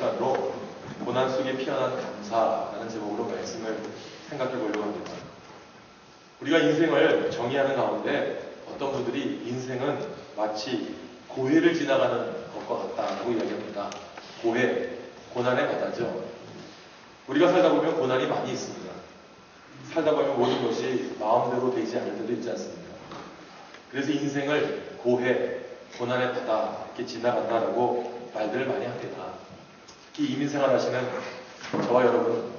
시간으로 고난 속에 피어난 감사라는 제목으로 말씀을 생각해 보려고 합니다. 우리가 인생을 정의하는 가운데 어떤 분들이 인생은 마치 고해를 지나가는 것과 같다고 이야기합니다. 고해, 고난의 바다죠. 우리가 살다 보면 고난이 많이 있습니다. 살다 보면 모든 것이 마음대로 되지 않을 때도 있지 않습니까? 그래서 인생을 고해, 고난의 바다 이렇게 지나간다라고 말들을 많이 합니다. 특히 이민생활 하시는 저와 여러분,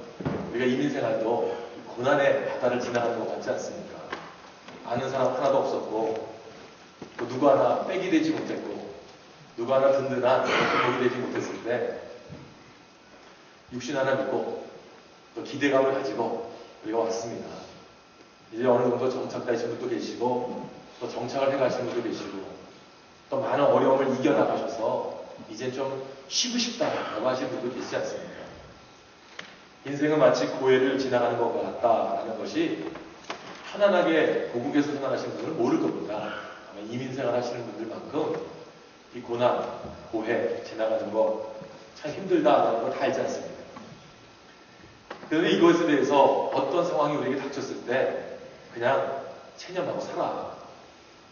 우리가 이민생활도 고난의 바다를 지나가는 것 같지 않습니까? 아는 사람 하나도 없었고, 또 누구 하나 빽이 되지 못했고, 누구 하나 든든한 복이 되지 못했을 때 육신 하나 믿고 또 기대감을 가지고 우리가 왔습니다. 이제 어느 정도 정착되신 분도 계시고 또 정착을 해가시는 분도 계시고 또 많은 어려움을 이겨나가셔서 이제 좀 쉬고 싶다라고 하시는 분도 계시지 않습니까? 인생은 마치 고해를 지나가는 것 같다라는 것이 편안하게 고국에서 생활하시는 분들은 모를 겁니다. 아마 이민생활 하시는 분들만큼 이 고난, 고해 지나가는 거 참 힘들다라는 거 다 알지 않습니까? 그런데 이것에 대해서 어떤 상황이 우리에게 닥쳤을 때 그냥 체념하고 살아.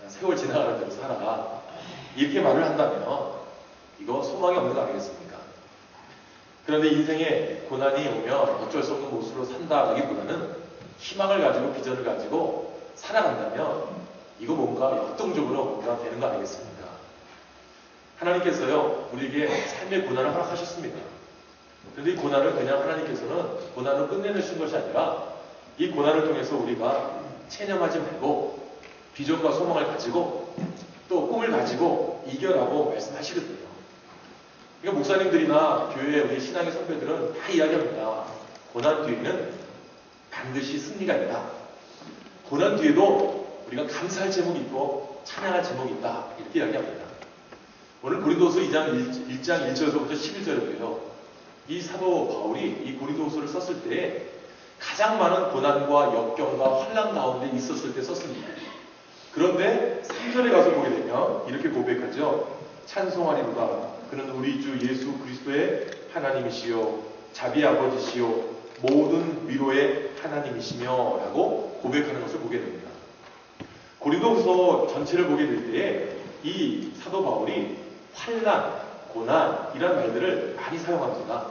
세월 지나가는 대로 살아. 이렇게 말을 한다면 이거 소망이 없는 거 아니겠습니까? 그런데 인생에 고난이 오면 어쩔 수 없는 모습으로 산다라기보다는 희망을 가지고 비전을 가지고 살아간다면 이거 뭔가 역동적으로 뭔가 되는 거 아니겠습니까? 하나님께서요 우리에게 삶의 고난을 허락하셨습니다. 그런데 이 고난을 그냥 하나님께서는 고난으로 끝내주신 것이 아니라 이 고난을 통해서 우리가 체념하지 말고 비전과 소망을 가지고 또 꿈을 가지고 이겨라고 말씀하시거든요. 그러니까 목사님들이나 교회 우리 신앙의 선배들은 다 이야기합니다. 고난 뒤에는 반드시 승리가 있다. 고난 뒤에도 우리가 감사할 제목이 있고 찬양할 제목이 있다. 이렇게 이야기합니다. 오늘 고린도서 2장 1장 1절에서부터 11절인데요. 이 사도 바울이 이 고린도서를 썼을 때 가장 많은 고난과 역경과 환난 가운데 있었을 때 썼습니다. 그런데 3절에 가서 보게 되면 이렇게 고백하죠. 찬송하리로다. 그는 우리 주 예수 그리스도의 하나님이시요 자비의 아버지시요 모든 위로의 하나님이시며 라고 고백하는 것을 보게 됩니다. 고린도서 전체를 보게 될 때에 이 사도 바울이 환난, 고난 이런 말들을 많이 사용합니다.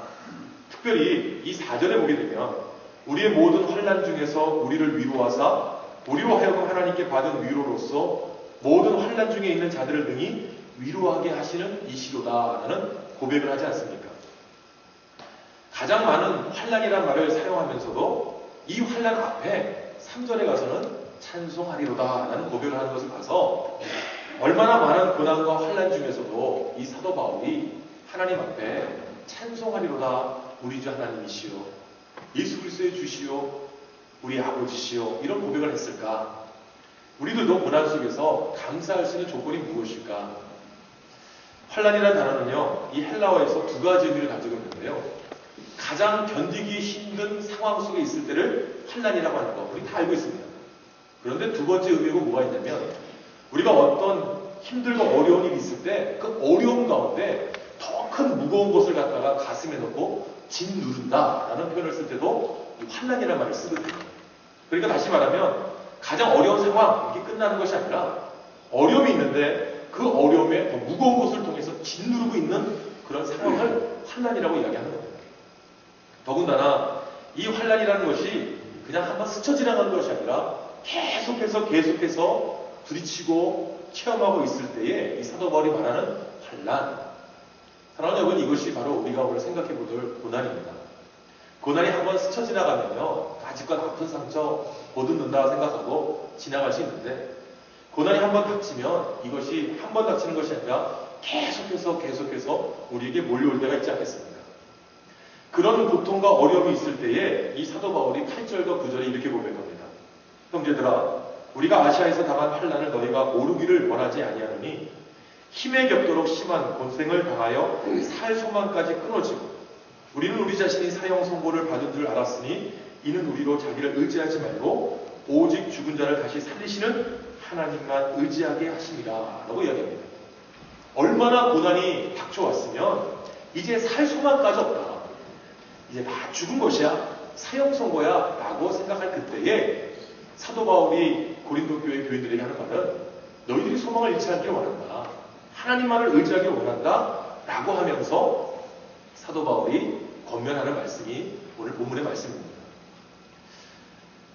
특별히 이 4절에 보게 되면 우리의 모든 환난 중에서 우리를 위로하사 우리로 하여금 하나님께 받은 위로로서 모든 환난 중에 있는 자들을 능히 위로하게 하시는 이시로다라는 고백을 하지 않습니까? 가장 많은 환난이라는 말을 사용하면서도 이 환난 앞에 3절에 가서는 찬송하리로다라는 고백을 하는 것을 봐서 얼마나 많은 고난과 환난 중에서도 이 사도 바울이 하나님 앞에 찬송하리로다 우리 주 하나님이시요 예수 그리스도의 주시요 우리 아버지시요 이런 고백을 했을까? 우리들도 고난 속에서 감사할 수 있는 조건이 무엇일까? 환난이라는 단어는요 이 헬라어에서 두 가지 의미를 가지고 있는데요. 가장 견디기 힘든 상황 속에 있을 때를 환난이라고 하는 거 우리 다 알고 있습니다. 그런데 두 번째 의미가 뭐가 있냐면 우리가 어떤 힘들고 어려운 일이 있을 때 그 어려움 가운데 더 큰 무거운 것을 갖다가 가슴에 넣고 짓누른다라는 표현을 쓸 때도 이 환난이라는 말을 쓰거든요. 그러니까 다시 말하면 가장 어려운 상황 이렇게 끝나는 것이 아니라 어려움이 있는데 그 어려움에 더 무거운 것을 통해서 짓누르고 있는 그런 상황을 환난이라고 이야기하는 겁니다. 더군다나 이 환난이라는 것이 그냥 한번 스쳐 지나가는 것이 아니라 계속해서 부딪히고 체험하고 있을 때에 이 사도 바울이 말하는 환난. 사랑하는 여러분, 이것이 바로 우리가 오늘 생각해 볼 고난입니다. 고난이 한번 스쳐 지나가면요 아직껏 아픈 상처 보듬는다 생각하고 지나갈 수 있는데 고난이 한번 닥치면 이것이 한번 닥치는 것이 아니라 계속해서 우리에게 몰려올 때가 있지 않겠습니까? 그런 고통과 어려움이 있을 때에 이 사도 바울이 8절과 9절에 이렇게 고백합니다. 형제들아 우리가 아시아에서 당한 환난을 너희가 모르기를 원하지 아니하노니 힘에 겹도록 심한 곤생을 당하여 살 소망까지 끊어지고 우리는 우리 자신이 사형 선고를 받은 줄 알았으니 이는 우리로 자기를 의지하지 말고 오직 죽은 자를 다시 살리시는 하나님만 의지하게 하심이라 라고 이야기합니다. 얼마나 고난이 닥쳐왔으면 이제 살 소망까지 없다. 이제 다 죽은 것이야. 사형 선고야. 라고 생각할 그때에 사도 바울이 고린도 교회 교인들에게 하는 말은 너희들이 소망을 잃지 않기를 원한다. 하나님만을 의지하기를 원한다. 라고 하면서 사도 바울이 권면하는 말씀이 오늘 본문의 말씀입니다.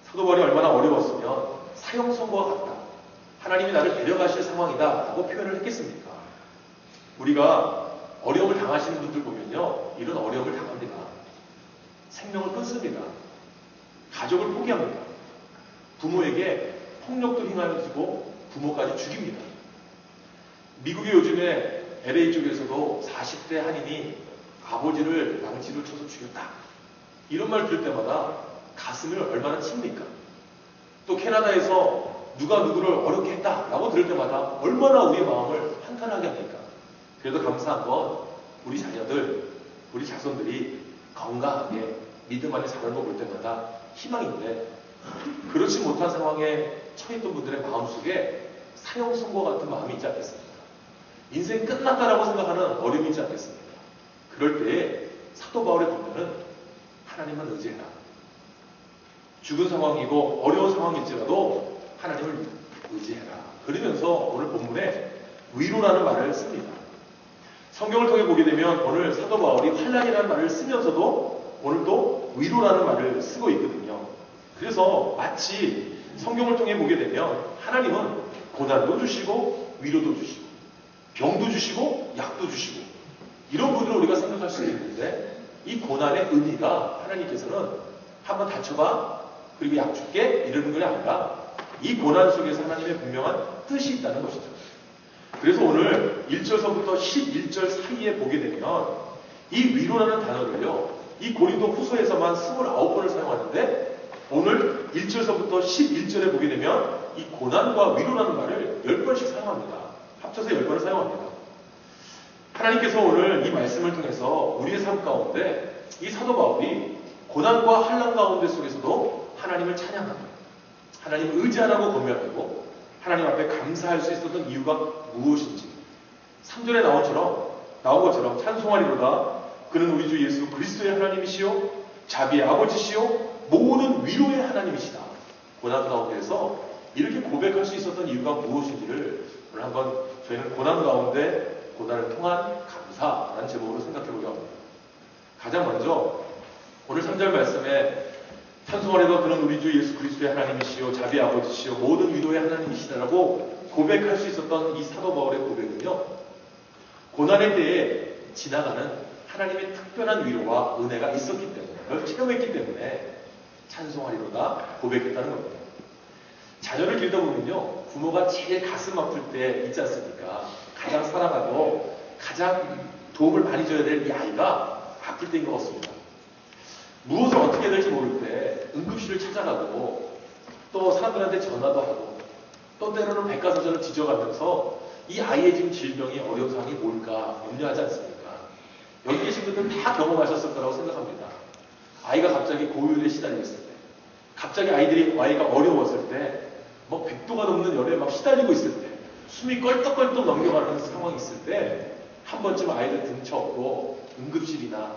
사도 바울이 얼마나 어려웠으면 사형 선고와 같다. 하나님이 나를 데려가실 상황이다. 라고 표현을 했겠습니까? 우리가 어려움을 당하시는 분들 보면요. 이런 어려움을 당합니다. 생명을 끊습니다. 가족을 포기합니다. 부모에게 폭력도 행하시고 부모까지 죽입니다. 미국의 요즘에 LA 쪽에서도 40대 한인이 아버지를 망치로 쳐서 죽였다. 이런 말 들을 때마다 가슴을 얼마나 칩니까? 또 캐나다에서 누가 누구를 어렵게 했다라고 들을 때마다 얼마나 우리의 마음을 한탄하게 합니까? 그래도 감사한 건 우리 자녀들, 우리 자손들이 건강하게 믿음 안에 자라는 거 볼 때마다 희망인데 그렇지 못한 상황에 처했던 분들의 마음속에 사형 선고 같은 마음이 있지 않겠습니까? 인생 끝났다라고 생각하는 어려움이 있지 않겠습니까? 그럴 때에 사도 바울의 권면은 하나님만 의지해라. 죽은 상황이고 어려운 상황일지라도 하나님을 의지해라. 그러면서 오늘 본문에 위로라는 말을 씁니다. 성경을 통해 보게 되면 오늘 사도 바울이 환난이라는 말을 쓰면서도 오늘 또 위로라는 말을 쓰고 있거든요. 그래서 마치 성경을 통해 보게 되면 하나님은 고난도 주시고 위로도 주시고 병도 주시고 약도 주시고 이런 부분을 우리가 생각할 수 있는데 이 고난의 의미가 하나님께서는 한번 다쳐봐 그리고 약 줄게 이러는 게 아니라 이 고난 속에서 하나님의 분명한 뜻이 있다는 것이죠. 그래서 오늘 1절서부터 11절 사이에 보게 되면 이 위로라는 단어를요 이 고린도 후서에서만 29번을 사용하는데 오늘 1절서부터 11절에 보게 되면 이 고난과 위로라는 말을 10번씩 사용합니다. 합쳐서 10번을 사용합니다. 하나님께서 오늘 이 말씀을 통해서 우리의 삶 가운데 이 사도 바울이 고난과 환난 가운데 속에서도 하나님을 찬양하고 하나님을 의지하라고 권면하고 하나님 앞에 감사할 수 있었던 이유가 무엇인지 3절에 나온 것처럼 찬송하리로다. 그는 우리 주 예수 그리스도의 하나님이시요 자비의 아버지시요 모든 위로의 하나님이시다. 고난 가운데에서 이렇게 고백할 수 있었던 이유가 무엇인지를 오늘 한번 저희는 고난 가운데 고난을 통한 감사라는 제목으로 생각해 보려고 합니다. 가장 먼저 오늘 3절 말씀에 찬송하리로다 그는 우리 주 예수 그리스도의 하나님이시요 자비의 아버지시요 모든 위로의 하나님이시다라고 고백할 수 있었던 이 사도 바울의 고백은요 고난에 대해 지나가는 하나님의 특별한 위로와 은혜가 있었기 때문에 그걸 체험했기 때문에 찬송하리로다 고백했다는 겁니다. 자녀를 길다 보면요 부모가 제일 가슴 아플 때 있지 않습니까? 가장 사랑하고 가장 도움을 많이 줘야 될 이 아이가 아플 때인 것 같습니다. 무엇을 어떻게 해야 될지 모를 때 응급실을 찾아가고 또 사람들한테 전화도 하고 또 때로는 백과사전을 뒤져가면서 이 아이의 지금 질병이 어려운 상황이 뭘까 염려하지 않습니까? 여기 계신 분들은 다 경험하셨을 거라고 생각합니다. 아이가 갑자기 고열에 시달렸을 때 갑자기 아이가 어려웠을 때 뭐 100도가 넘는 열에 막 시달리고 있을 때 숨이 껄떡껄떡 넘겨가는 상황이 있을 때 한 번쯤 아이를 등쳐업고 응급실이나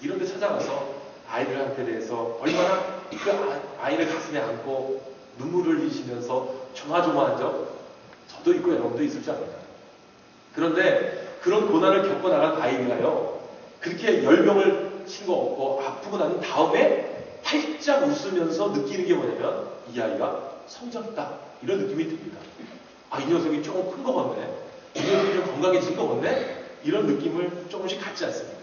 이런 데 찾아가서 아이들한테 대해서 얼마나 그 아이를 가슴에 안고 눈물을 흘리시면서 조마조마한 적 저도 있고 여러분도 있을 줄 압니다. 그런데 그런 고난을 겪어나간 아이가요 그렇게 열병을 신고 아프고 난 다음에 활짝 웃으면서 느끼는 게 뭐냐면 이 아이가 성장했다 이런 느낌이 듭니다. 아, 이 녀석이 조금 큰 거 같네, 이 녀석이 좀 건강해진 거 같네 이런 느낌을 조금씩 갖지 않습니까?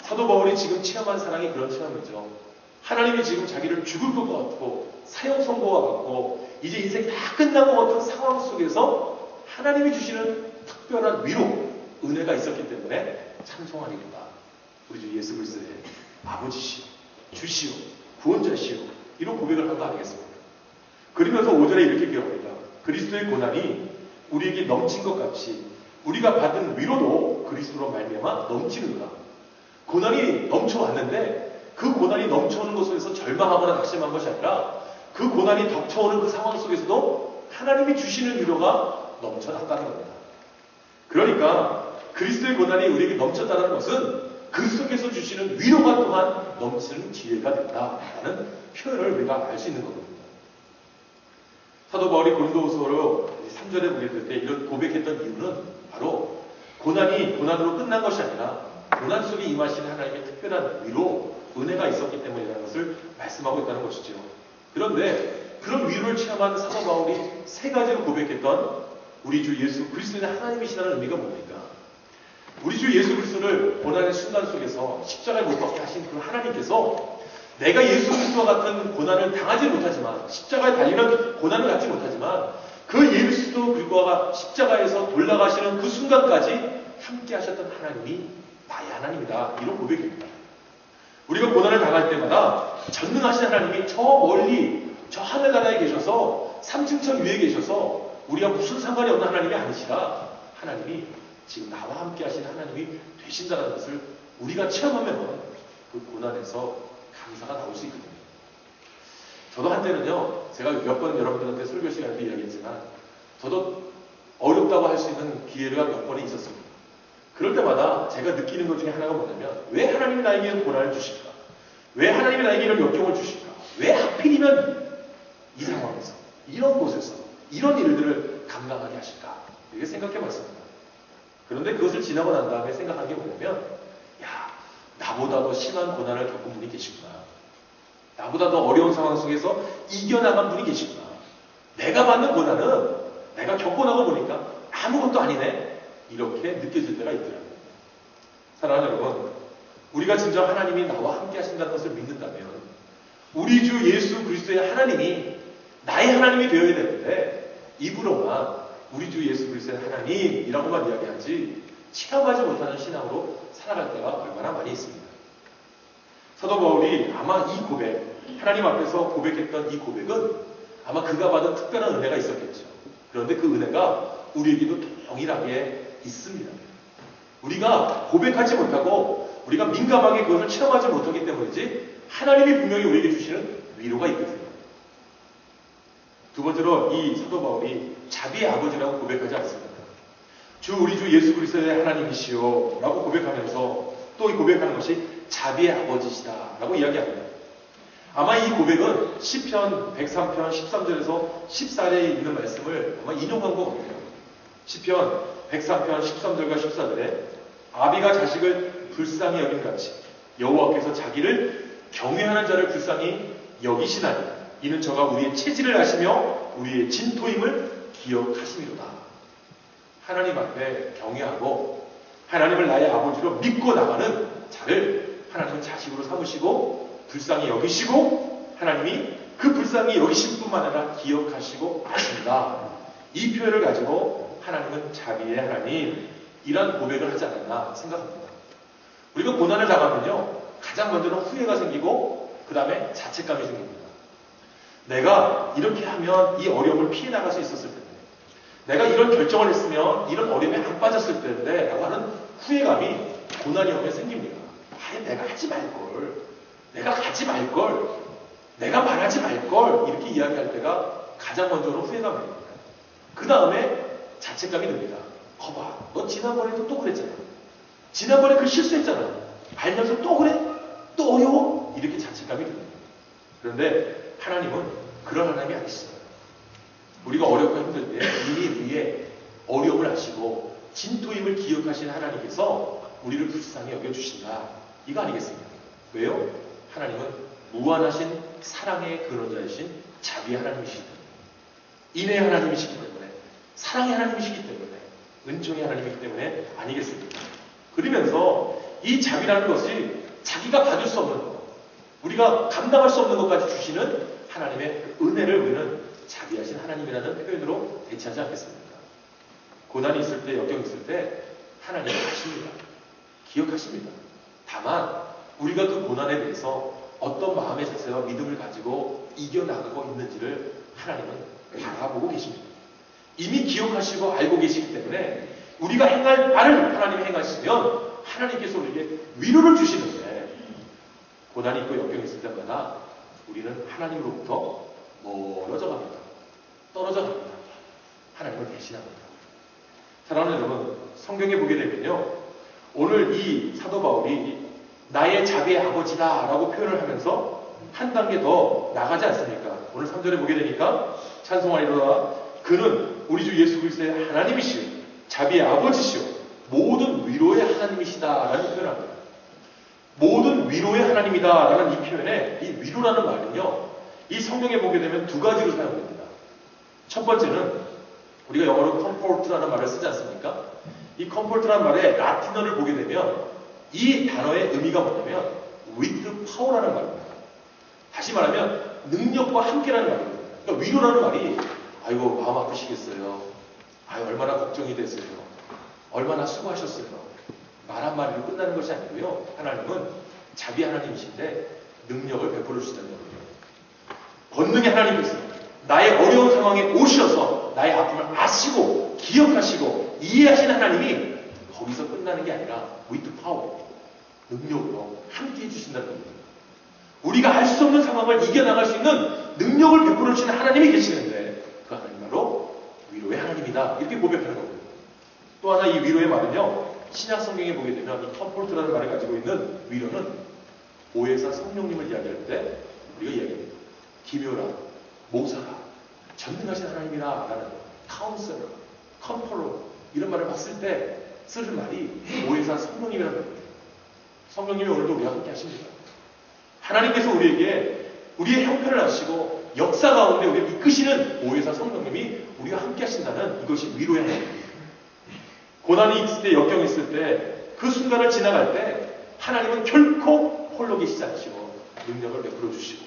사도 바울이 지금 체험한 사랑이 그런 체험이죠. 하나님이 지금 자기를 죽을 것 같고 사형 선고와 같고 이제 인생이 다 끝난 것 같은 상황 속에서 하나님이 주시는 특별한 위로, 은혜가 있었기 때문에 찬송하리로다. 우리 주 예수 그리스도의 아버지시오, 주시오, 구원자시오 이런 고백을 한 거 아니겠습니까? 그러면서 5절에 이렇게 기록합니다. 그리스도의 고난이 우리에게 넘친 것 같이 우리가 받은 위로도 그리스도로 말미암아 넘치는가. 고난이 넘쳐왔는데 그 고난이 넘쳐오는 것 속에서 절망하거나 낙심한 것이 아니라 그 고난이 덮쳐오는 그 상황 속에서도 하나님이 주시는 위로가 넘쳐났다는 겁니다. 그러니까 그리스도의 고난이 우리에게 넘쳤다는 것은 그리스도께서 주시는 위로가 또한 넘치는 기회가 됐다라는 표현을 우리가 알 수 있는 겁니다. 사도 바울이 고린도후서로 3절에 보게 될 때 이런 고백했던 이유는 바로 고난이 고난으로 끝난 것이 아니라 고난 속에 임하신 하나님의 특별한 위로, 은혜가 있었기 때문이라는 것을 말씀하고 있다는 것이죠. 그런데 그런 위로를 체험한 사도 바울이 세 가지로 고백했던 우리 주 예수 그리스도의 하나님이시라는 의미가 뭡니까? 우리 주 예수 그리스도를 고난의 순간 속에서 십자가에 못 박게 하신 그 하나님께서 내가 예수 그리스도와 같은 고난을 당하지 못하지만, 십자가에 달리는 고난을 갖지 못하지만 그 예수 그리스도가 십자가에서 돌아가시는 그 순간까지 함께 하셨던 하나님이 나의 하나님이다. 이런 고백입니다. 우리가 고난을 당할 때마다 전능하신 하나님이 저 멀리 저 하늘나라에 계셔서 삼층천 위에 계셔서 우리가 무슨 상관이 없는 하나님이 아니시라 하나님이 지금 나와 함께 하신 하나님이 되신다는 것을 우리가 체험하면 그 고난에서 감사가 나올 수 있거든요. 저도 한때는요, 제가 몇 번 여러분들한테 설교 시간에도 이야기했지만 저도 어렵다고 할 수 있는 기회가 몇 번이 있었습니다. 그럴 때마다 제가 느끼는 것 중에 하나가 뭐냐면, 왜 하나님이 나에게 이런 고난을 주실까? 왜 하나님이 나에게 이런 역경을 주실까? 왜 하필이면 이 상황에서, 이런 곳에서, 이런 일들을 감당하게 하실까? 이렇게 생각해 봤습니다. 그런데 그것을 지나고 난 다음에 생각한 게 뭐냐면, 야, 나보다 더 심한 고난을 겪은 분이 계시구나. 나보다 더 어려운 상황 속에서 이겨나간 분이 계시구나. 내가 받는 고난은 내가 겪어나고 보니까 아무것도 아니네. 이렇게 느껴질 때가 있더라고요. 사랑하는 여러분, 우리가 진정 하나님이 나와 함께 하신다는 것을 믿는다면 우리 주 예수 그리스도의 하나님이 나의 하나님이 되어야 되는데 입으로만 우리 주 예수 그리스도의 하나님이라고만 이야기하지 체험하지 못하는 신앙으로 살아갈 때가 얼마나 많이 있습니다. 사도 바울이 아마 이 고백, 하나님 앞에서 고백했던 이 고백은 아마 그가 받은 특별한 은혜가 있었겠죠. 그런데 그 은혜가 우리에게도 동일하게 있습니다. 우리가 고백하지 못하고 우리가 민감하게 그것을 체험하지 못하기 때문이지 하나님이 분명히 우리에게 주시는 위로가 있거든요. 두 번째로 이 사도 바울이 자비의 아버지라고 고백하지 않습니다. 우리 주 예수 그리스도의 하나님이시오 라고 고백하면서 또 이 고백하는 것이 자비의 아버지시다 라고 이야기합니다. 아마 이 고백은 시편 103편 13절에서 14절에 있는 말씀을 아마 인용한 것 같아요. 시편 103편 13절과 14절에 아비가 자식을 불쌍히 여김같이 여호와께서 자기를 경외하는 자를 불쌍히 여기시나니 이는 저가 우리의 체질을 아시며 우리의 진토임을 기억하심이로다. 하나님 앞에 경외하고 하나님을 나의 아버지로 믿고 나가는 자를 하나님은 자식으로 삼으시고 불쌍히 여기시고 하나님이 그 불쌍히 여기실 뿐만 아니라 기억하시고 아십니다. 이 표현을 가지고 하나님은 자비의 하나님이란 고백을 하지 않았나 생각합니다. 우리가 고난을 당하면요, 가장 먼저는 후회가 생기고 그 다음에 자책감이 생깁니다. 내가 이렇게 하면 이 어려움을 피해 나갈 수 있었을 텐데, 내가 이런 결정을 했으면 이런 어려움에 안 빠졌을 텐데 라고 하는 후회감이 고난이 오면 생깁니다. 아예 내가 하지 말걸, 내가 가지 말걸, 내가 말하지 말걸 이렇게 이야기할 때가 가장 먼저는 후회감입니다. 그 다음에 자책감이 듭니다. 거봐, 너 지난번에도 또 그랬잖아. 지난번에 그 실수했잖아. 알면서 또 그래? 또 어려워? 이렇게 자책감이 듭니다. 그런데 하나님은 그런 하나님이 아니시잖아요. 우리가 어렵고 힘들 때 이미 우리의 어려움을 아시고 진토임을 기억하신 하나님께서 우리를 불쌍히 여겨주신다. 이거 아니겠습니까? 왜요? 하나님은 무한하신 사랑의 근원자이신 자비의 하나님이시기 때문에, 인애의 하나님이시기 때문에, 사랑의 하나님이시기 때문에, 은총의 하나님이기 때문에 아니겠습니까? 그러면서 이 자비라는 것이 자기가 받을 수 없는 것, 우리가 감당할 수 없는 것까지 주시는 하나님의 은혜를 우리는 자비하신 하나님이라는 표현으로 대체하지 않겠습니까? 고난이 있을 때, 역경이 있을 때 하나님은 아십니다. 기억하십니다. 다만 우리가 그 고난에 대해서 어떤 마음의 자세와 믿음을 가지고 이겨나가고 있는지를 하나님은 바라보고 계십니다. 이미 기억하시고 알고 계시기 때문에 우리가 행할 바를 하나님이 행하시면 하나님께서 우리에게 위로를 주시는데, 고난이 있고 역경이 있을 때마다 우리는 하나님으로부터 멀어져 갑니다. 떨어져 갑니다. 하나님을 대신합니다. 사랑하는 여러분, 성경에 보게 되면요. 오늘 이 사도 바울이 나의 자비의 아버지다 라고 표현을 하면서 한 단계 더 나가지 않습니까? 오늘 3절에 보게 되니까 찬송하리로다. 그는 우리 주 예수 그리스도의 하나님이시오. 자비의 아버지시오. 모든 위로의 하나님이시다 라는 표현합니다. 모든 위로의 하나님이다 라는 이 표현에 이 위로라는 말은요. 이 성경에 보게 되면 두 가지로 사용됩니다. 첫 번째는 우리가 영어로 comfort라는 말을 쓰지 않습니까? 이 comfort라는 말의 라틴어를 보게 되면 이 단어의 의미가 뭐냐면 with power라는 말입니다. 다시 말하면 능력과 함께라는 말입니다. 그러니까 위로라는 말이 아이고 마음 아프시겠어요. 아유 얼마나 걱정이 되세요. 얼마나 수고하셨어요. 말 한마디로 끝나는 것이 아니고요. 하나님은 자비 하나님이신데 능력을 베풀어 주신다는 거예요. 권능의 하나님께서 나의 어려운 상황에 오셔서 나의 아픔을 아시고 기억하시고 이해하시는 하나님이 거기서 끝나는 게 아니라 with power, 능력으로 함께 해주신다는 겁니다. 우리가 알 수 없는 상황을 이겨나갈 수 있는 능력을 베풀어 주시는 하나님이 계시는데 그 하나님 바로 위로의 하나님이다. 이렇게 고백하는 겁니다. 또 하나 이 위로의 말은요. 신약 성경에 보게 되면 이 컴포트라는 말을 가지고 있는 위로는 보혜사 성령님을 이야기할 때 우리가 이야기합니다. 기묘라, 모사라, 전능하신 하나님이라 라는 카운셀러, 컴포러 이런 말을 봤을 때 쓰는 말이 보혜사 성령님이라는 겁니다. 성령님이 오늘도 우리와 함께 하십니다. 하나님께서 우리에게 우리의 형편을 아시고 역사 가운데 우리를 이끄시는 보혜사 성령님이 우리와 함께 하신다는 이것이 위로의 하나님입니다. 고난이 있을 때, 역경이 있을 때, 그 순간을 지나갈 때 하나님은 결코 홀로 계시지 않으시고 능력을 베풀어 주시고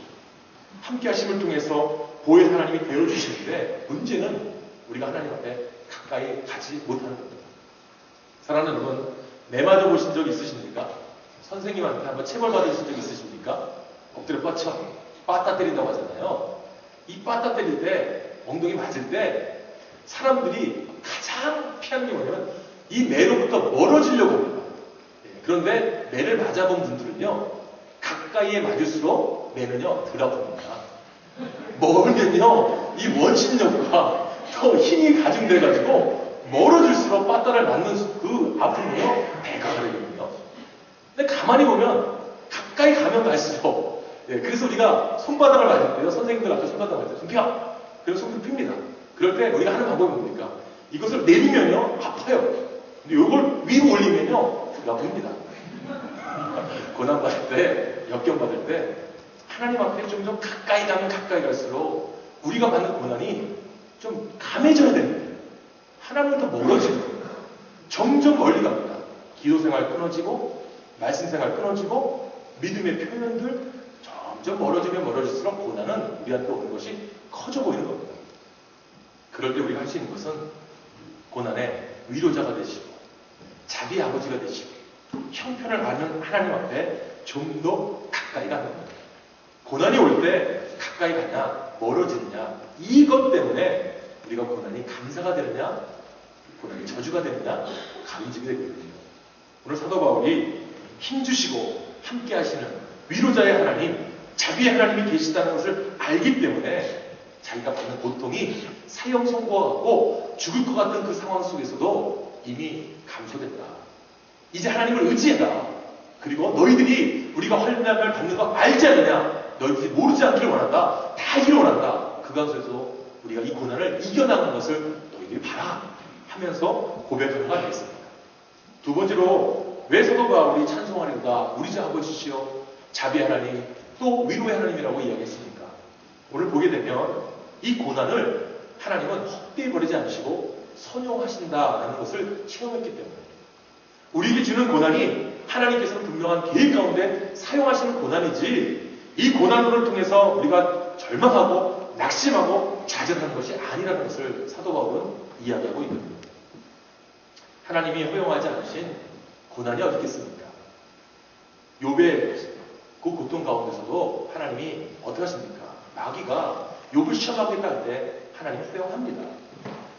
함께 하심을 통해서 보혜사 하나님이 되어주시는데 문제는 우리가 하나님 앞에 가까이 가지 못하는 겁니다. 사랑하는 여러분, 매 맞아 보신 적 있으십니까? 선생님한테 한번 체벌 받으신 적 있으십니까? 엎드려 뻗쳐 빠따 때린다고 하잖아요. 이 빠따 때릴 때 엉덩이 맞을 때 사람들이 가장 피하는 게 뭐냐면 이 매로부터 멀어지려고 합니다. 그런데 매를 맞아본 분들은요 가까이에 맞을수록 매는요 덜 아픕니다. 멀면요 이 원심력과 더 힘이 가중돼가지고 멀어질수록 빠따를 맞는 그 아픔은요 배가 가르거든요. 근데 가만히 보면 가까이 가면 갈수록 그래서 우리가 손바닥을 맞을 때요 선생님들 앞에 손바닥을 맞을 때 손 펴! 그래서 손을 핍니다. 그럴 때 우리가 하는 방법이 뭡니까? 이것을 내리면요 아파요. 근데 이걸 위로 올리면요 덜 아픕니다. 고난받을 때, 역경받을 때 하나님 앞에 좀 더 가까이 가면 가까이 갈수록 우리가 받는 고난이 좀 감해져야 됩니다. 하나님은 더 멀어지는 거예요. 점점 멀리 갑니다. 기도생활 끊어지고 말씀생활 끊어지고 믿음의 표현들 점점 멀어지면 멀어질수록 고난은 우리한테 오는 것이 커져 보이는 겁니다. 그럴 때 우리가 할 수 있는 것은 고난의 위로자가 되시고 자비 아버지가 되시고 형편을 아는 하나님 앞에 좀 더 가까이 가는 겁니다. 고난이 올 때 가까이 가냐 멀어지느냐 이것 때문에 우리가 고난이 감사가 되느냐 고난이 저주가 되느냐 감지게 되거든요. 오늘 사도 바울이 힘주시고 함께 하시는 위로자의 하나님 자비의 하나님이 계시다는 것을 알기 때문에 자기가 받는 고통이 사형 선고와 같고 죽을 것 같은 그 상황 속에서도 이미 감소된다. 이제 하나님을 의지해라. 그리고 너희들이 우리가 환난을 받는 거 알지 않느냐? 너희들이 모르지 않기를 원한다. 다 알기를 원한다. 그 가운데서 우리가 이 고난을 이겨나가는 것을 너희들이 봐라 하면서 고백하는 가 되겠습니다. 두 번째로 왜 사도 바울이 찬송하리로다 우리 주 아버지시여 자비 하나님 또 위로의 하나님이라고 이야기했습니까? 오늘 보게 되면 이 고난을 하나님은 헛되이 버리지 않으시고 선용하신다라는 것을 체험했기 때문에 우리에게 주는 고난이 하나님께서는 분명한 계획 가운데 사용하시는 고난이지 이 고난을 통해서 우리가 절망하고 낙심하고 좌절하는 것이 아니라는 것을 사도 바울은 이야기하고 있는 겁니다. 하나님이 허용하지 않으신 고난이 어디 있겠습니까? 욥의 그 고통 가운데서도 하나님이 어떻게 하십니까? 마귀가 욥을 시험하겠다 할 때 하나님이 허용합니다.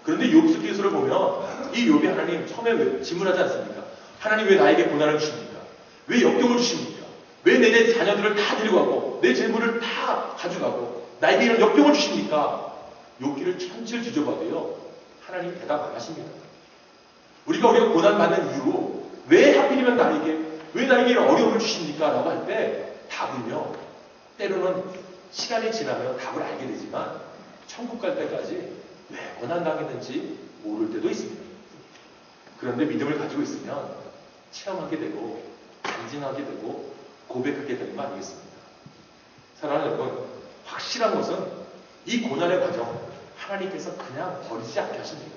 그런데 욥기서를 보면 이 욥이 하나님 처음에 왜 질문하지 않습니까? 하나님 왜 나에게 고난을 주십니까? 왜 역경을 주십니까? 왜 내 자녀들을 다 데려가고 내 재물을 다 가져가고 나에게 이런 역경을 주십니까? 욥기를 천칠 뒤져봐도요 하나님 대답 안 하십니다. 우리가 고난받는 이유, 왜 하필이면 왜 나에게 이런 어려움을 주십니까? 라고 할 때 답은요, 때로는 시간이 지나면 답을 알게 되지만 천국 갈 때까지 왜 고난당했는지 모를 때도 있습니다. 그런데 믿음을 가지고 있으면 체험하게 되고 간증하게 되고 고백하게 되는 거 아니겠습니까? 사랑하는 여러분, 확실한 것은 이 고난의 과정 하나님께서 그냥 버리지 않게 하십니다.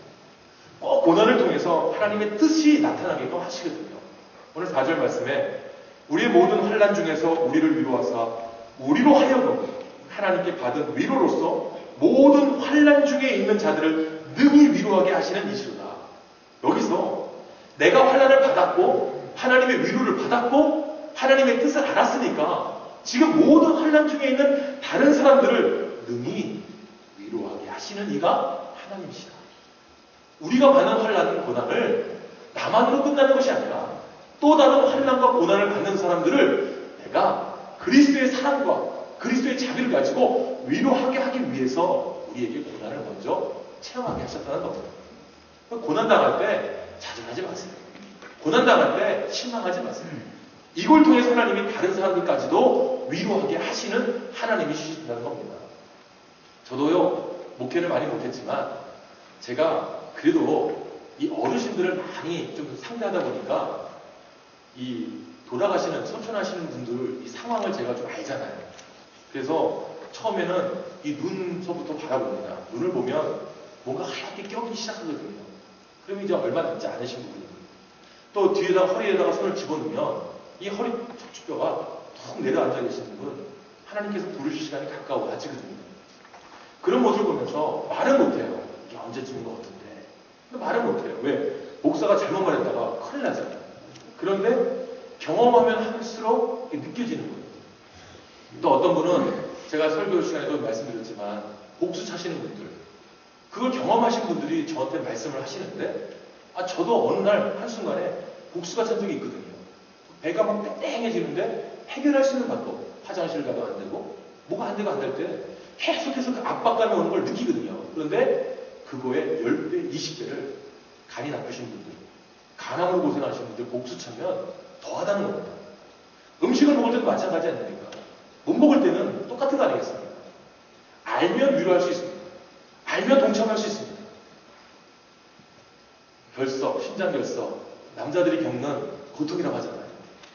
꼭 고난을 통해서 하나님의 뜻이 나타나게끔 하시거든요. 오늘 4절 말씀에 우리의 모든 환난 중에서 우리를 위로하사 우리로 하여금 하나님께 받은 위로로서 모든 환난 중에 있는 자들을 능히 위로하게 하시는 이시로다. 여기서 내가 환난을 받았고 하나님의 위로를 받았고 하나님의 뜻을 알았으니까 지금 모든 환난 중에 있는 다른 사람들을 능히 위로하게 하시는 이가 하나님이시다. 우리가 받는 환난은 고난을 나만으로 끝나는 것이 아니라 또 다른 환난과 고난을 받는 사람들을 내가 그리스도의 사랑과 그리스도의 자비를 가지고 위로하게 하기 위해서 우리에게 고난을 먼저 체험하게 하셨다는 겁니다. 고난당할 때 자진하지 마세요. 고난당할 때 실망하지 마세요. 이걸 통해서 하나님이 다른 사람들까지도 위로하게 하시는 하나님이 주신다는 겁니다. 저도요, 목회를 많이 못했지만 제가 그래도 이 어르신들을 많이 좀 상대하다 보니까 이 돌아가시는, 선천하시는 분들 이 상황을 제가 좀 알잖아요. 그래서 처음에는 이 눈서부터 바라봅니다. 눈을 보면 뭔가 하얗게 껴기 시작하거든요. 그럼 이제 얼마 남지 않으신 분이 또 뒤에다가 허리에다가 손을 집어넣으면 이 허리 척추뼈가 툭 내려앉아 계시는 분 하나님께서 부르실 시간이 가까워지거든요. 그런 모습을 보면서 말은 못해요. 이게 언제쯤인 것 같은데. 근데 말은 못해요. 왜? 목사가 잘못 말했다가 큰일 나잖아요. 그런데 경험하면 할수록 느껴지는 거예요. 또 어떤 분은 제가 설교 시간에도 말씀드렸지만 복수 차시는 분들, 그걸 경험하신 분들이 저한테 말씀을 하시는데 저도 어느 날 한순간에 복수가 찬 적이 있거든요. 배가 막 땡땡해지는데 해결할 수 있는 방법, 화장실 가도 안 되고 뭐가 안 되고 안 될 때 계속해서 그 압박감이 오는 걸 느끼거든요. 그런데 그거에 10배, 20배를 간이 나쁘신 분들, 간암으로 고생하시는 분들 복수 차면 더하다는 겁니다. 음식을 먹을 때도 마찬가지 아닙니까? 못 먹을 때는 똑같은 거 아니겠습니까? 알면 위로할 수 있습니다. 알면 동참할 수 있습니다. 결석, 심장결석, 남자들이 겪는 고통이라고 하잖아요.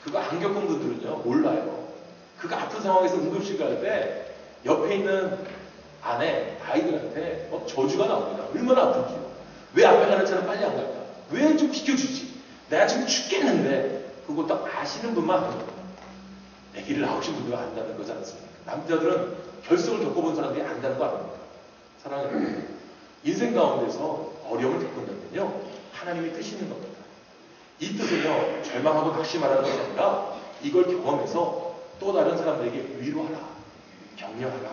그거 안 겪은 분들은요, 몰라요. 그거 아픈 상황에서 응급실 갈 때 옆에 있는 아내, 아이들한테 저주가 나옵니다. 얼마나 아픈지요. 왜 앞에 가는 차는 빨리 안 갈까? 왜 좀 비켜주지? 내가 지금 죽겠는데 그거 딱 아시는 분만 아는 겁니다. 내 길을 나오신 분들은 안다는 거지 않습니까? 남자들은 결석을 겪어본 사람들이 안다는 거 아닙니까? 사랑하는 여러분, 인생 가운데서 어려움을 겪는다면요, 하나님이 뜻이 있는 겁니다. 이 뜻은요, 절망하고 낙심하라는 것이 아니라 이걸 경험해서 또 다른 사람들에게 위로하라, 격려하라,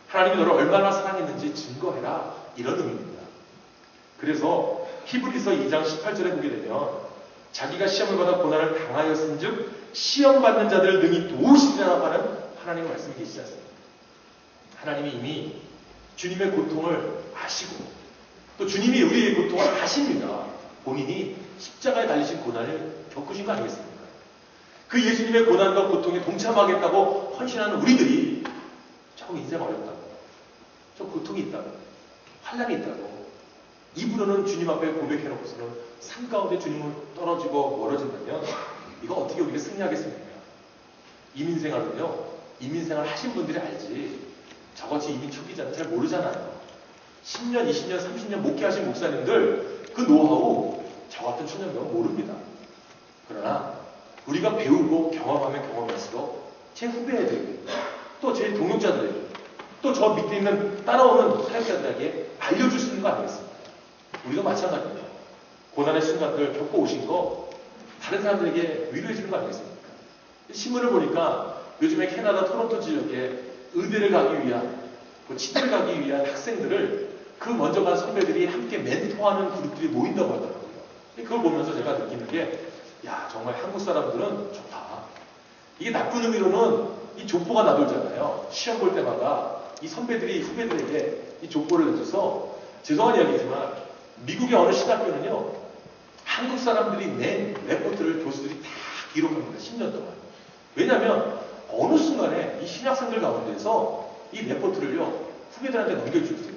하나님이 너를 얼마나 사랑했는지 증거해라, 이런 의미입니다. 그래서 히브리서 2장 18절에 보게 되면 자기가 시험을 받아 고난을 당하였은즉 시험받는 자들을 능히 도우시리라고 하는 하나님의 말씀이 계시지 않습니까? 하나님이 이미 주님의 고통을 아시고 또 주님이 우리의 고통을 아십니다. 본인이 십자가에 달리신 고난을 겪으신 거 아니겠습니까? 그 예수님의 고난과 고통에 동참하겠다고 헌신하는 우리들이 조금 인생 어렵다고, 좀 고통이 있다고, 환난이 있다고 입으로는 주님 앞에 고백해놓고서는 산 가운데 주님을 떨어지고 멀어진다면 이거 어떻게 우리가 승리하겠습니까? 이민생활은요, 이민생활 하신 분들이 알지 저같이 이민 초기자는 잘 모르잖아요. 10년, 20년, 30년 목회하신 목사님들 그 노하우 저 같은 초년병은 모릅니다. 그러나 우리가 배우고 경험하면 경험할수록 제 후배들에게 또 제 동역자들에게 또 저 밑에 있는 따라오는 사역자들에게 알려줄 수 있는 거 아니겠습니까? 우리도 마찬가지입니다. 고난의 순간들 겪어오신 거 다른 사람들에게 위로해 주는 거 아니겠습니까? 신문을 보니까 요즘에 캐나다 토론토 지역에 의대를 가기 위한, 치대를 가기 위한 학생들을 그 먼저 간 선배들이 함께 멘토하는 그룹들이 모인다고 하더라고요. 그걸 보면서 제가 느끼는 게, 야, 정말 한국 사람들은 좋다. 이게 나쁜 의미로는 이 족보가 나돌잖아요. 시험 볼 때마다 이 선배들이 후배들에게 이 족보를 내줘서, 죄송한 이야기지만 미국의 어느 신학교는요, 한국 사람들이 낸 레포트를 교수들이 다 기록합니다. 10년 동안. 왜냐하면 어느 순간에 이 신학생들 가운데서 이 레포트를요 후배들한테 넘겨주세요.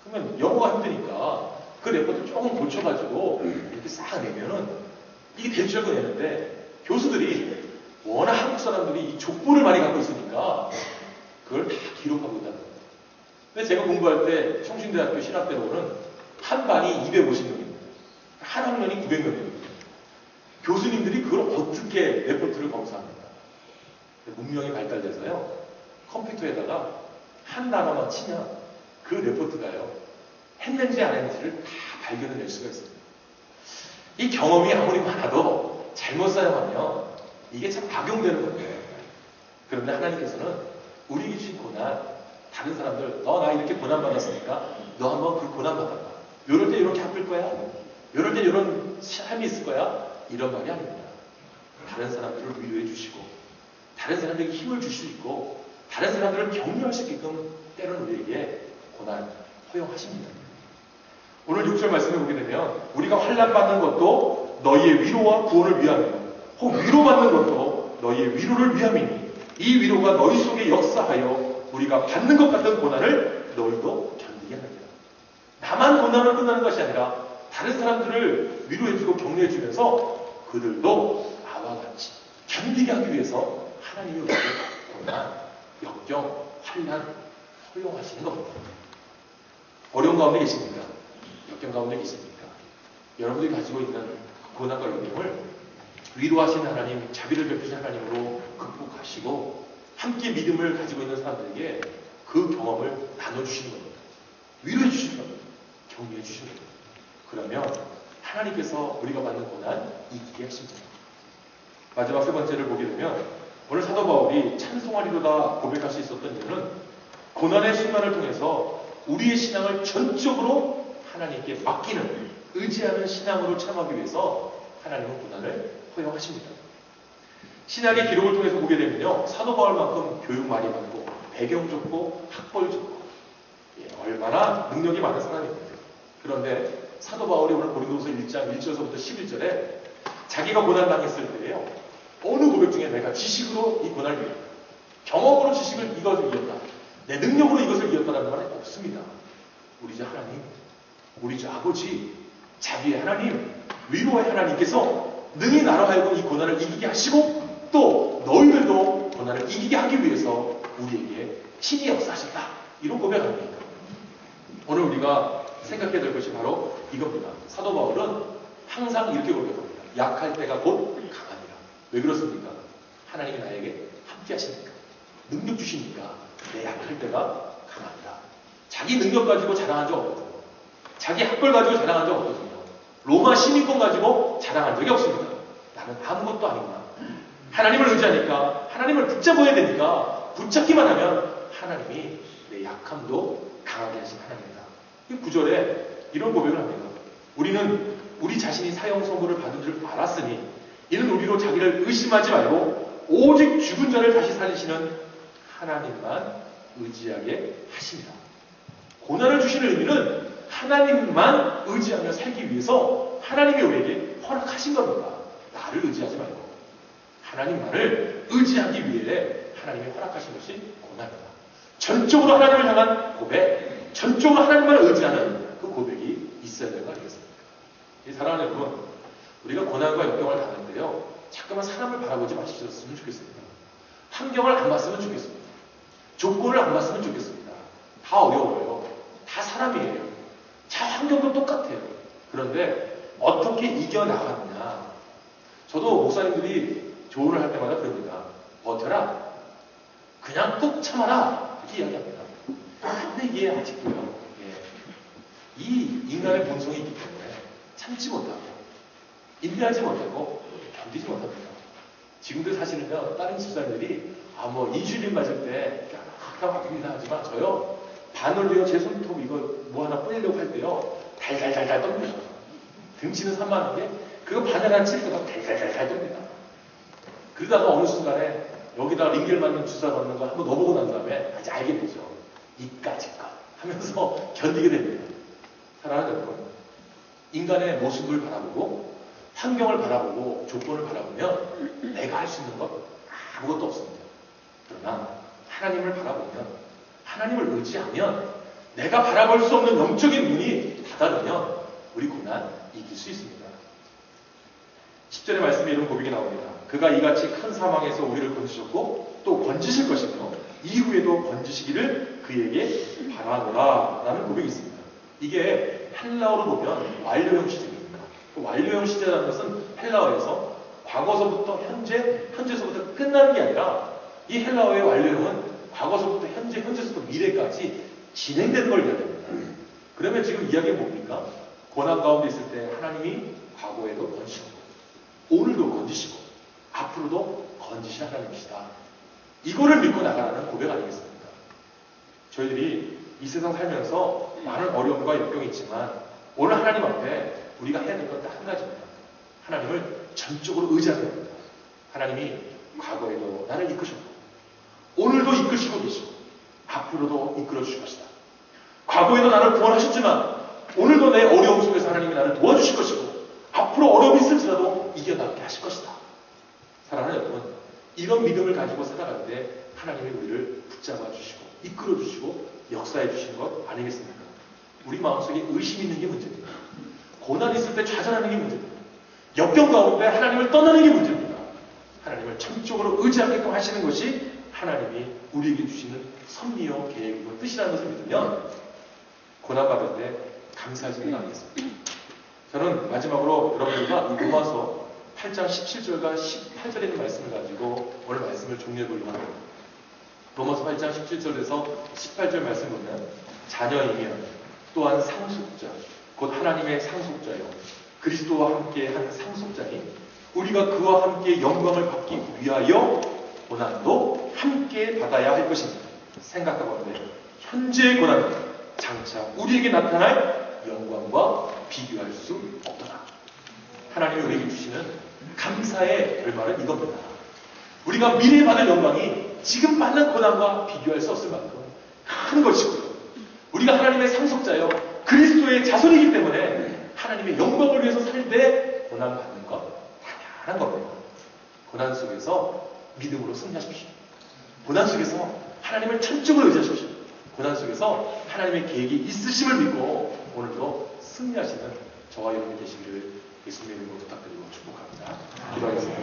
그러면 영어가 힘드니까 그 레포트를 조금 고쳐가지고 이렇게 싹 내면은 이게 될 줄 알고 내는데 교수들이 워낙 한국 사람들이 이 족보를 많이 갖고 있으니까 그걸 다 기록하고 있다는 거예요. 근데 제가 공부할 때 성신대학교 신학대로는 한 반이 250명입니다. 한 학년이 900명입니다. 교수님들이 그걸 어떻게 레포트를 검사합니까? 문명이 발달돼서요 컴퓨터에다가 한 단어만 치면 그 레포트가요 했는지 안 했는지를 다 발견해낼 수가 있습니다. 이 경험이 아무리 많아도 잘못 사용하면 이게 참 악용되는 건데 그런데 하나님께서는 우리에게 주신 고난 다른 사람들 너 나 이렇게 고난 받았으니까 너 한번 그 고난 받아봐. 이럴 때 이렇게 아플 거야. 이럴 때 이런 삶이 있을 거야. 이런 말이 아닙니다. 다른 사람들을 위로해 주시고 다른 사람들에게 힘을 줄 수 있고 다른 사람들을 격려할 수 있게끔 때로는 우리에게 고난 허용하십니다. 오늘 6절 말씀을 보게 되면 우리가 환난받는 것도 너희의 위로와 구원을 위함이요 혹 위로받는 것도 너희의 위로를 위함이니 이 위로가 너희 속에 역사하여 우리가 받는 것 같은 고난을 너희도 견디게 하느니라. 나만 고난을 끝나는 것이 아니라 다른 사람들을 위로해주고 격려해주면서 그들도 나와 같이 견디게 하기 위해서 하나님이 우리에게 고난, 역경, 환난 허용하시는 겁니다. 어려운 가운데 계십니까? 역경 가운데 계십니까? 여러분들이 가지고 있는 고난과 역경을 위로하시는 하나님, 자비를 베푸신 하나님으로 극복하시고 함께 믿음을 가지고 있는 사람들에게 그 경험을 나눠주시는 겁니다. 위로해 주시는 겁니다. 격려해 주시는 겁니다. 그러면 하나님께서 우리가 받는 고난 이기게 하십니다. 마지막 세 번째를 보게 되면 오늘 사도 바울이 찬송하리로다 고백할 수 있었던 이유는 고난의 순간을 통해서 우리의 신앙을 전적으로 하나님께 맡기는 의지하는 신앙으로 참하기 위해서 하나님은 고난을 허용하십니다. 신학의 기록을 통해서 보게 되면요 사도 바울만큼 교육 많이 받고 배경 좋고 학벌 좋고 얼마나 능력이 많은 사람입니다. 그런데 사도 바울이 오늘 고린도서 1장 1절서부터 11절에 자기가 고난당했을 때에요 어느 고백 중에 내가 지식으로 이 고난을 이겼다, 경험으로 지식을 이것을 이겼다, 내 능력으로 이것을 이겼다라는 말이 없습니다. 우리 주 하나님, 우리 주 아버지, 자비의 하나님, 위로의 하나님께서 능히 나로 하여금 이 고난을 이기게 하시고 또 너희들도 고난을 이기게 하기 위해서 우리에게 친히 역사하셨다. 이런 고백합니다. 오늘 우리가 생각해야 될 것이 바로 이겁니다. 사도 바울은 항상 이렇게 고백합니다. 약할 때가 곧 강하니라. 왜 그렇습니까? 하나님이 나에게 함께 하시니까, 능력 주시니까 내 약할 때가 강합니다. 자기 능력 가지고 자랑한 적 없거든요. 자기 학벌 가지고 자랑한 적 없거든요. 로마 시민권 가지고 자랑한 적이 없습니다. 나는 아무것도 아니구나. 하나님을 의지하니까, 하나님을 붙잡아야 되니까 붙잡기만 하면 하나님이 내 약함도 강하게 하신 하나님이다. 이 9절에 이런 고백을 합니다. 우리는 우리 자신이 사형 선고를 받은 줄 알았으니 이는 우리로 자기를 의심하지 말고 오직 죽은 자를 다시 살리시는 하나님만 의지하게 하십니다. 고난을 주시는 의미는 하나님만 의지하며 살기 위해서 하나님이 우리에게 허락하신 겁니다. 나를 의지하지 말고 하나님만을 의지하기 위해 하나님이 허락하신 것이 고난이다. 전적으로 하나님을 향한 고백, 전적으로 하나님만을 의지하는 그 고백이 있어야 되는 거 아니겠습니까? 이 사랑하는 여러분, 우리가 고난과 역경을 당하는데요 자꾸만 사람을 바라보지 마셨으면 좋겠습니다. 환경을 안 봤으면 좋겠습니다. 조건을 안 봤으면 좋겠습니다. 다 어려워요. 다 사람이에요. 자, 환경도 똑같아요. 그런데 어떻게 이겨나가느냐. 저도 목사님들이 조언을 할 때마다 그럽니다. 버텨라. 그냥 꾹 참아라. 이렇게 이야기합니다. 근데 이게 아직도요. 이 인간의 본성이 있기 때문에 참지 못하고 인내하지 못하고 견디지 못합니다. 지금도 사실은요. 다른 집사님들이 인슐린 맞을 때 아까 아픕니다 하지만 저요. 바늘로요. 제 손톱 이거 뭐 하나 뿌리려고 할 때요. 달달달달 떱니다. 등치는 산만한데 그거 바늘 하나 칠 때가 달달달달 떱니다. 그러다가 어느 순간에 여기다 링겔 맞는 주사 맞는 거 한번 넣어보고 난 다음에 이제 알게 되죠. 이까짓 거 하면서 견디게 됩니다. 사랑하는 여러분, 인간의 모습을 바라보고 환경을 바라보고 조건을 바라보면 내가 할 수 있는 것 아무것도 없습니다. 그러나 하나님을 바라보면, 하나님을 의지하면, 내가 바라볼 수 없는 영적인 눈이 다다르면 우리 고난 이길 수 있습니다. 10절의 말씀에 이런 고백이 나옵니다. 그가 이같이 큰 사망에서 우리를 건지셨고 또 건지실 것이며 이후에도 건지시기를 그에게 바라노라 라는 고백이 있습니다. 이게 헬라어로 보면 완료형 시제입니다. 완료형 시제라는 것은 헬라어에서 과거서부터 현재, 현재서부터 끝나는 게 아니라 이 헬라어의 완료형은 과거서부터 현재, 현재서부터 미래까지 진행되는 걸 이야기합니다. 그러면 지금 이야기는 뭡니까? 고난 가운데 있을 때 하나님이 과거에도 건지시고 오늘도 건지시고 앞으로도 건지실 하나님이시다. 이거를 믿고 나가라는 고백 아니겠습니까? 저희들이 이 세상 살면서 많은 어려움과 역경이 있지만 오늘 하나님 앞에 우리가 해야 될 건 딱 한 가지입니다. 하나님을 전적으로 의지하는 겁니다. 하나님이 과거에도 나를 이끄셨고 오늘도 이끄시고 계시고 앞으로도 이끌어 주실 것이다. 과거에도 나를 구원하셨지만 오늘도 내 어려움 속에서 하나님이 나를 도와주실 것이고 앞으로 어려움이 있을지라도 이겨나가게 하실 것이다. 사랑하는 여러분, 이런 믿음을 가지고 살아갈 때 하나님이 우리를 붙잡아 주시고 이끌어 주시고 역사해 주시는 것 아니겠습니까? 우리 마음속에 의심이 있는 게 문제입니다. 고난이 있을 때 좌절하는 게 문제입니다. 역경 가운데 하나님을 떠나는 게 문제입니다. 하나님을 전적으로 의지하게끔 하시는 것이 하나님이 우리에게 주시는 섭리요 계획이고 뜻이라는 것을 믿으면 고난받을 때 감사하지는 않겠습니다. 저는 마지막으로 여러분들과 이 로마서 8장 17절과 18절에 있는 말씀을 가지고 오늘 말씀을 종료해 보려고 합니다. 로마서 8장 17절에서 18절 말씀 보면 자녀이면 또한 상속자, 곧 하나님의 상속자요 그리스도와 함께 한 상속자니 우리가 그와 함께 영광을 받기 위하여 고난도 함께 받아야 할 것입니다. 생각해보는데 현재의 고난은 장차 우리에게 나타날 영광과 비교할 수 없더라. 하나님이 우리에게 주시는 감사의 결말은 이겁니다. 우리가 미래에 받을 영광이 지금 받는 고난과 비교할 수 없을 만큼 큰 것이고요. 우리가 하나님의 상속자요 그리스도의 자손이기 때문에 하나님의 영광을 위해서 살 때 고난받는 것 당연한 겁니다. 고난 속에서 믿음으로 승리하십시오. 고난 속에서 하나님을 전적으로 의지하십시오. 고난 속에서 하나님의 계획이 있으심을 믿고 오늘도 승리하시는 저와 여러분이 되시기를 예수님의 이름으로 부탁드리고 축복합니다. 기도하겠습니다.